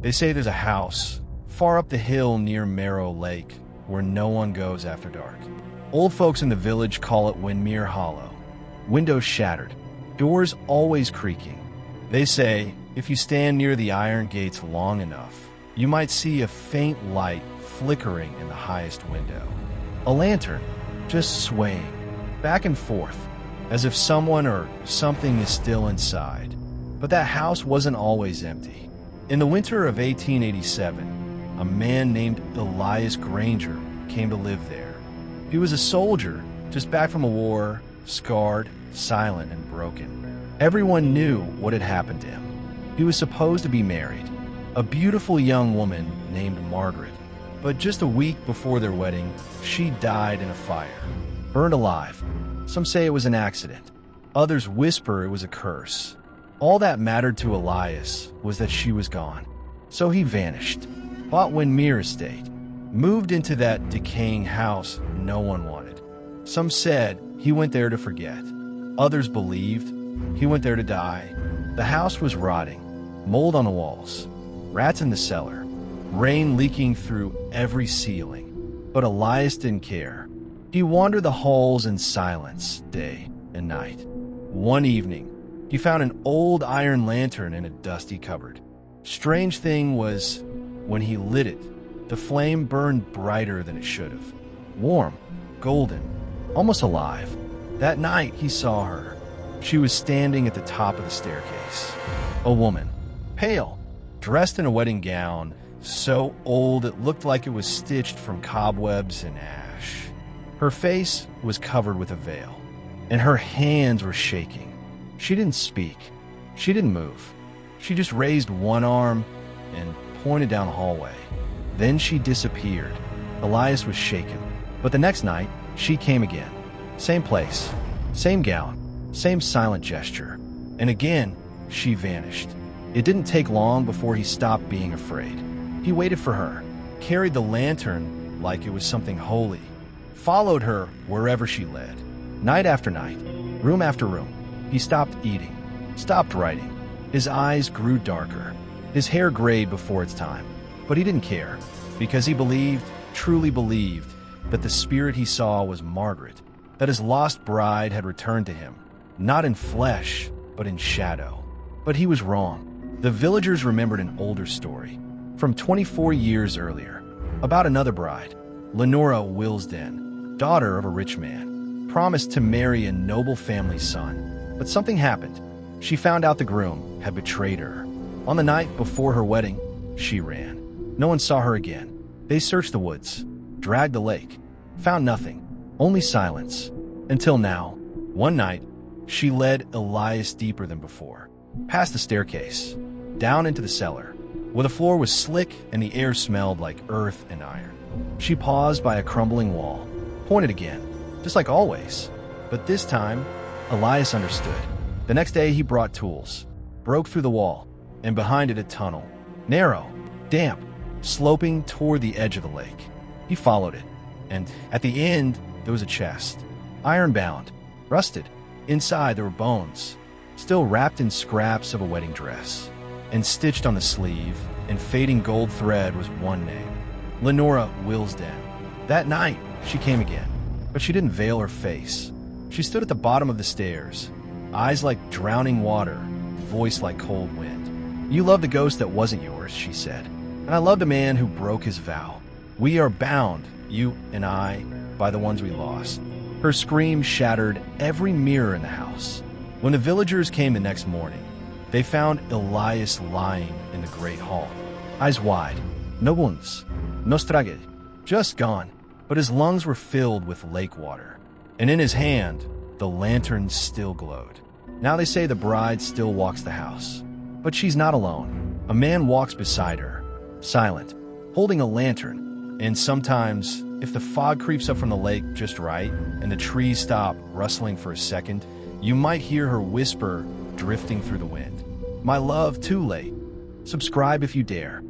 They say there's a house far up the hill near Marrow Lake where no one goes after dark. Old folks in the village call it Windmere Hollow. Windows shattered, doors always creaking. They say if you stand near the iron gates long enough, you might see a faint light flickering in the highest window. A lantern just swaying back and forth as if someone or something is still inside. But that house wasn't always empty. In the winter of 1887, a man named Elias Granger came to live there. He was a soldier, just back from a war, scarred, silent, and broken. Everyone knew what had happened to him. He was supposed to be married, a beautiful young woman named Margaret. But just a week before their wedding, she died in a fire, burned alive. Some say it was an accident. Others whisper it was a curse. All that mattered to Elias was that she was gone. So he vanished, bought Windmere Estate, moved into that decaying house no one wanted. Some said he went there to forget. Others believed he went there to die. The house was rotting, mold on the walls, rats in the cellar, rain leaking through every ceiling. But Elias didn't care. He wandered the halls in silence, day and night. One evening, he found an old iron lantern in a dusty cupboard. Strange thing was, when he lit it, the flame burned brighter than it should have. Warm, golden, almost alive. That night, he saw her. She was standing at the top of the staircase. A woman, pale, dressed in a wedding gown, so old it looked like it was stitched from cobwebs and ash. Her face was covered with a veil, and her hands were shaking. She didn't speak. She didn't move. She just raised one arm and pointed down the hallway. Then she disappeared. Elias was shaken. But the next night, she came again. Same place, same gown, same silent gesture. And again, she vanished. It didn't take long before he stopped being afraid. He waited for her, carried the lantern like it was something holy, followed her wherever she led. Night after night, room after room, he stopped eating, stopped writing. His eyes grew darker. His hair grayed before its time. But he didn't care, because he believed, truly believed, that the spirit he saw was Margaret, that his lost bride had returned to him, not in flesh, but in shadow. But he was wrong. The villagers remembered an older story, from 24 years earlier, about another bride, Lenora Willsden, daughter of a rich man, promised to marry a noble family's son. But something happened. She found out the groom had betrayed her. On the night before her wedding, she ran. No one saw her again. They searched the woods, dragged the lake, found nothing, only silence. Until now, one night, she led Elias deeper than before, past the staircase, down into the cellar, where the floor was slick and the air smelled like earth and iron. She paused by a crumbling wall, pointed again, just like always. But this time, Elias understood. The next day, he brought tools, broke through the wall, and behind it a tunnel, narrow, damp, sloping toward the edge of the lake. He followed it, and at the end, there was a chest, iron-bound, rusted. Inside, there were bones, still wrapped in scraps of a wedding dress, and stitched on the sleeve, in fading gold thread, was one name, Lenora Willsden. That night, she came again, but she didn't veil her face. She stood at the bottom of the stairs, eyes like drowning water, voice like cold wind. "You love the ghost that wasn't yours," she said, "and I love the man who broke his vow. We are bound, you and I, by the ones we lost." Her scream shattered every mirror in the house. When the villagers came the next morning, they found Elias lying in the great hall, eyes wide, no wounds, no strage, just gone. But his lungs were filled with lake water, and in his hand, the lantern still glowed. Now they say the bride still walks the house, but she's not alone. A man walks beside her, silent, holding a lantern, and sometimes, if the fog creeps up from the lake just right, and the trees stop rustling for a second, you might hear her whisper drifting through the wind. My love, too late. Subscribe if you dare.